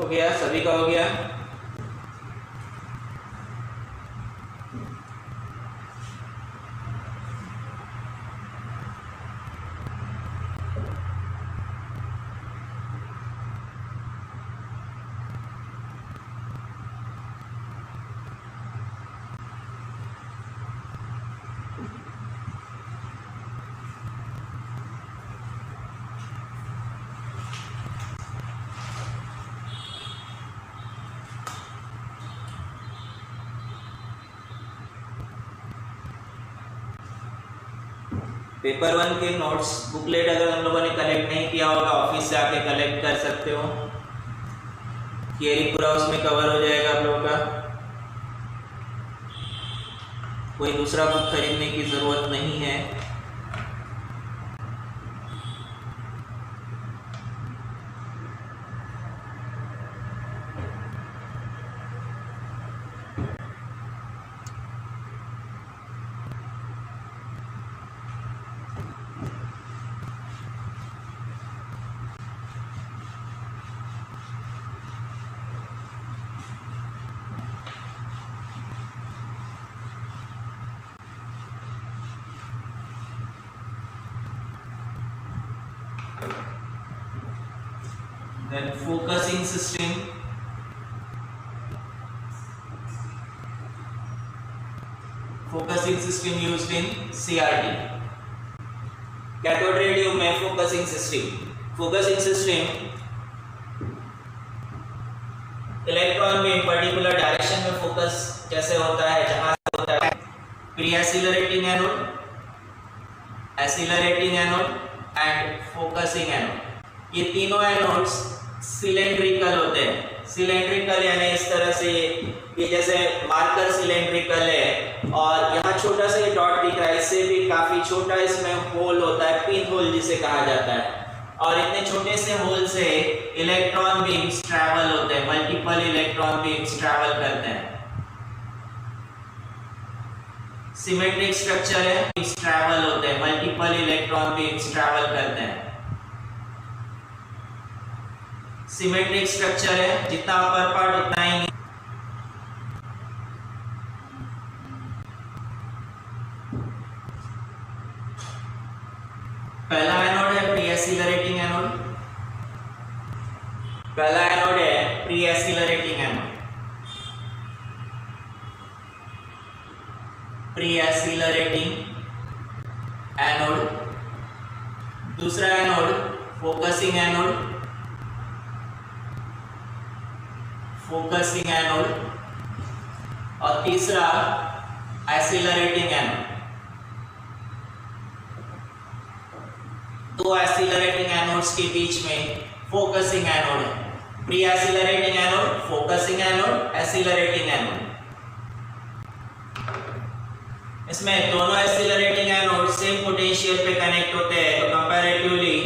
हो गया, सभी का हो गया। पेपर 1 के नोट्स बुकलेट अगर हम लोगों ने कलेक्ट नहीं किया होगा, ऑफिस से आके कलेक्ट कर सकते हो। थियरी पूरा उसमें कवर हो जाएगा आप लोगों का। कोई दूसरा बुक खरीदने की जरूरत नहीं है। Then focusing system, used in CRT, cathode ray tube में focusing system electron beam particular direction में फोकस कैसे होता है, जहां होता है pre accelerating anode, accelerating anode and focusing anode. ये तीनों एनोड्स सिलेंड्रिकल होते हैं। सिलेंड्रिकल यानी इस तरह से, ये जैसे मार्कर सिलेंड्रिकल है और यहाँ छोटा सा ये डॉट दिख रहा है, इससे भी काफी छोटा इसमें होल होता है, पिन होल जिसे कहा जाता है। और इतने छोटे से होल से इलेक्ट्रॉन बीम्स ट्रैवल होते हैं, मल्टीपल इलेक्ट्रॉन बीम्स ट्रैवल करते हैं। सिमेट्रिक स्ट्रक्चर है, ट्रैवल होते हैं, मल्टीपल इलेक्ट्रॉन बीम्स ट्रैवल करते हैं। सिमेट्रिक स्ट्रक्चर है, जितना अपर पार्ट उतना ही। पहला एनोड है प्री एक्सीलरेटिंग एनोड, पहला एनोड है pre accelerating anode, pre accelerating anode. दूसरा anode focusing anode, focusing anode. और तीसरा एक्सीलरेटिंग एनोड। दो एक्सीलरेटिंग एनोड्स के बीच में फोकसिंग एनोड है। Pre accelerating anode, focusing anode, accelerating anode. इसमें दोनों एक्सीलरेटिंग एनोड सेम पोटेंशियल पे कनेक्ट होते हैं, तो comparatively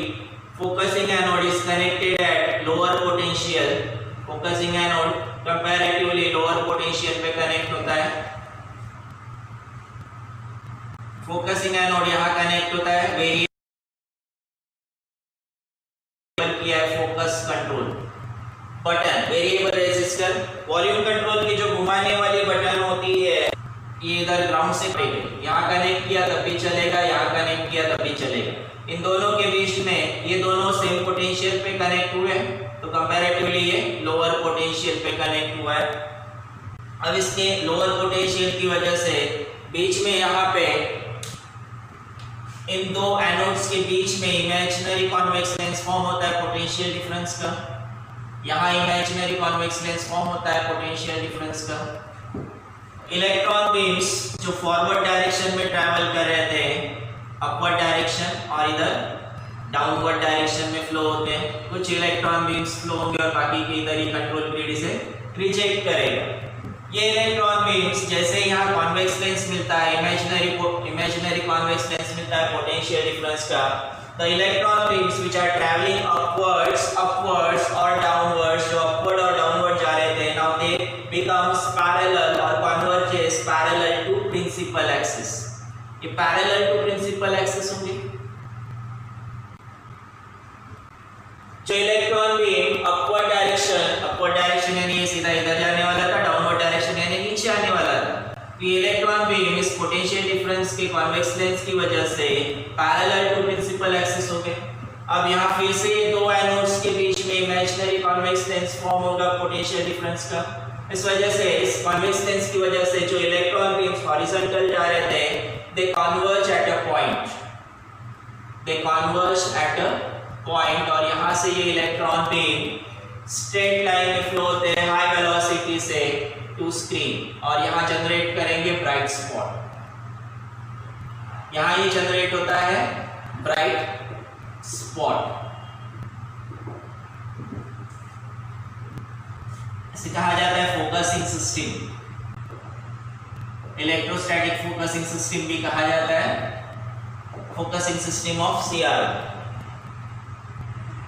focusing anode is connected at lower potential. Focusing anode comparatively lower potential पे कनेक्ट होता है। फोकसिंग एनोड यहां कनेक्ट होता है, वेरिएबल किया है focus control button, variable resistor. Volume control की जो घुमाने वाली बटन होती है, ये इधर ग्राउंड से यहाँ कनेक्ट किया तब भी चलेगा, यहाँ कनेक्ट किया तब भी चलेगा। इन दोनों के बीच में ये दोनों सेम पोटेंशियल पे कनेक्ट हुए हैं, तो कंपैरेटिवली ये लोअर पोटेंशियल पे कनेक्ट हुआ है। अब इसके लोअर पोटेंशियल की वजह से बीच में यहाँ पे इन दो एनोड्स के बीच में इमेजिनरी कॉन्वेक्स लेंस फॉर्म होता है पोटेंशियल डिफरेंस का। यहाँ इमेजिनरी कॉन्वेक्स लेंस फॉर्म होता है पोटेंशियल डिफरेंस का। इलेक्ट्रॉन बीम्स जो फॉरवर्ड डायरेक्शन में ट्रैवल कर रहे थे, अपवर्ड डायरेक्शन और इधर डाउनवर्ड डायरेक्शन में फ्लो होते हैं। कुछ इलेक्ट्रॉन बीम्स फ्लो होंगे और बाकी के इधर ही कंट्रोल पीरियड इसे रिजेक्ट करेगा। ये इलेक्ट्रॉन बीम्स जैसे यहाँ कॉन्वेक्स लेंस मिलता है, इमेजिनरी कॉन्वेक्स लेंस मिलता है पोटेंशियल डिफरेंस का, the electron beams which are travelling upwards और डाउनवर्ड्स, जो अपवर्ड और डाउनवर्ड जा रहे थे, नाउ दे बिकम्स पैरेलल और converges parallel to principal axis. ये पैरेलल टू प्रिंसिपल एक्सिस होंगे। जो electron beam upward upward direction यानी ये सीधा इधर जाने वाला था, डाउनवर्ड डायरेक्शन यानी नीचे आने वाला था। ये इलेक्ट्रॉन बीम इस पोटेंशियल डिफरेंस के कॉन्वेक्स लेंस की वजह से पैरेलल टू प्रिंसिपल एक्सिस हो गए। अब यहाँ फिर से दो एनोड्स के बीच में इमेजिनरी कॉन्वेक्स लेंस फॉर्म होगा पोटेंशियल डिफरेंस का। इस वजह से इस कॉन्वेक्स लेंस की वजह से जो इलेक्ट्रॉन बीम्स हॉरिजॉन्टल जा रहे थे they converge at a point, और यहाँ से ये इलेक्ट्रॉन बीम स्ट्रेट लाइन में फ्लो होते हैं हाई वेलोसिटी से टू स्क्रीन, और यहाँ जनरेट करेंगे ब्राइट स्पॉट। यहाँ ये जनरेट होता है ब्राइट स्पॉट। इसे कहा जाता है focusing system, electrostatic focusing system भी कहा जाता है, focusing system of CRO.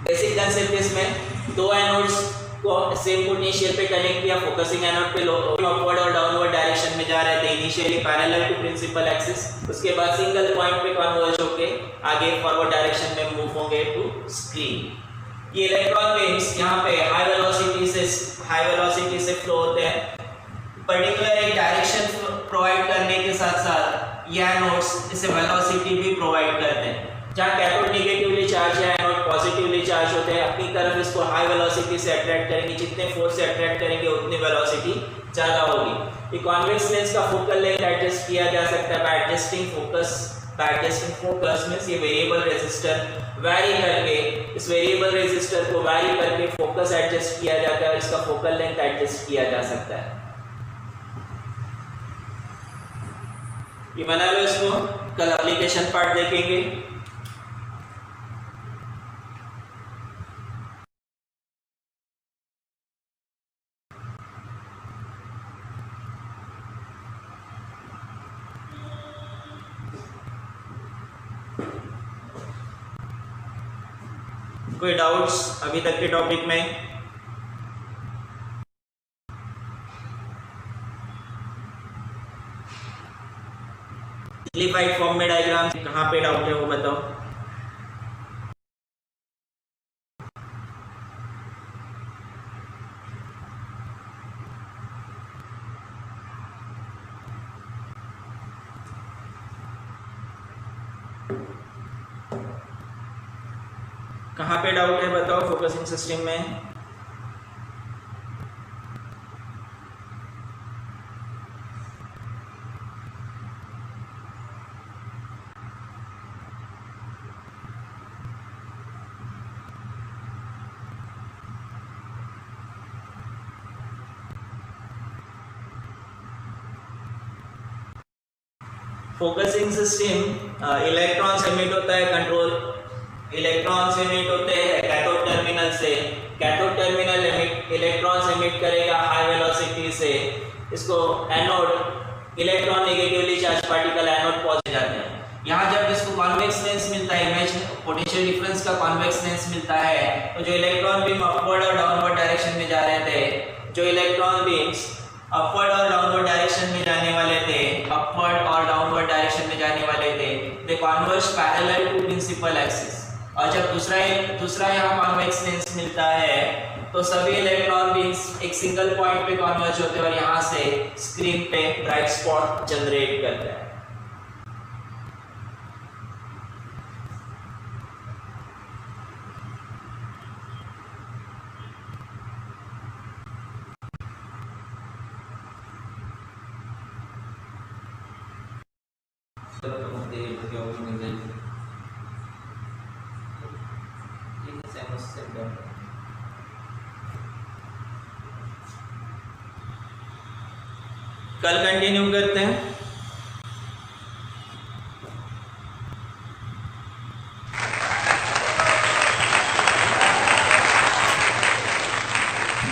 Basic concept इसमें दो एनोड्स को सेम पोटेंशियल पे कनेक्ट किया, फोकसिंग एनोड पे अपवर्ड और डाउनवर्ड डायरेक्शन में जा रहे थे, initially parallel to principal axis, उसके बाद सिंगल पॉइंट पे कन्वर्ज होके आगे फॉरवर्ड डायरेक्शन में मूव होंगे टू स्क्रीन। ये इलेक्ट्रॉन बीम्स यहाँ पे हाई वेलोसिटी से फ्लो होते हैं, पर्टिकुलर एक डायरेक्शन प्रोवाइड करने के साथ साथ ये एनोड्स इसे वेलोसिटी भी प्रोवाइड करते हैं। जहाँ कैथोड नेगेटिवली चार्ज है, एनोड पॉजिटिवली चार्ज होते हैं, अपनी तरफ इसको हाई वेलोसिटी से अट्रैक्ट करेंगे, जितने फोर्स से अट्रैक्ट करेंगे उतनी वेलोसिटी ज़्यादा होगी। ये कॉन्वेक्स लेंस का फोकल लेंथ एडजस्ट किया जा सकता है बाय एडजस्टिंग फोकस मींस ये वेरिएबल रेजिस्टर वैरी करके, इस वेरिएबल रेजिस्टर को वैरी करके फोकस एडजस्ट किया जाता है और इसका फोकल लेंथ एडजस्ट किया जा सकता है। ये बना लो इसको, कल एप्लीकेशन पार्ट देखेंगे। कोई डाउट्स अभी तक के टॉपिक में? सिंपलीफाइड फॉर्म में डायग्राम कहाँ पे डाउट है वो बताओ। कहाँ पे डाउट है बताओ फोकसिंग सिस्टम में? फोकसिंग सिस्टम इलेक्ट्रॉन से एमिट होता है, कंट्रोल इलेक्ट्रॉन से एमिट होते हैं कैथोड टर्मिनल से, कैथोड टर्मिनल इलेक्ट्रॉन एमिट करेगा हाई वेलोसिटी से, इसको anode electron negatively charge particle anode पहुंच जाते हैं। यहाँ जब इसको कॉन्वेक्स लेंस मिलता है, इमेज पोटेंशियल डिफरेंस का कॉन्वेक्स लेंस मिलता है, तो जो इलेक्ट्रॉन बीम अपवर्ड और डाउनवर्ड डायरेक्शन में जा रहे थे, जो इलेक्ट्रॉन बीम्स अपवर्ड और डाउनवर्ड डायरेक्शन में जाने वाले थे, they converge parallel to principal axis. और जब दूसरा यहाँ कॉन्वेक्स लेंस मिलता है तो सभी इलेक्ट्रॉन बीम्स एक सिंगल पॉइंट पे कन्वर्ज होते हैं और यहाँ से स्क्रीन पे ब्राइट स्पॉट जनरेट करते हैं। कल कंटिन्यू करते हैं।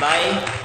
बाय।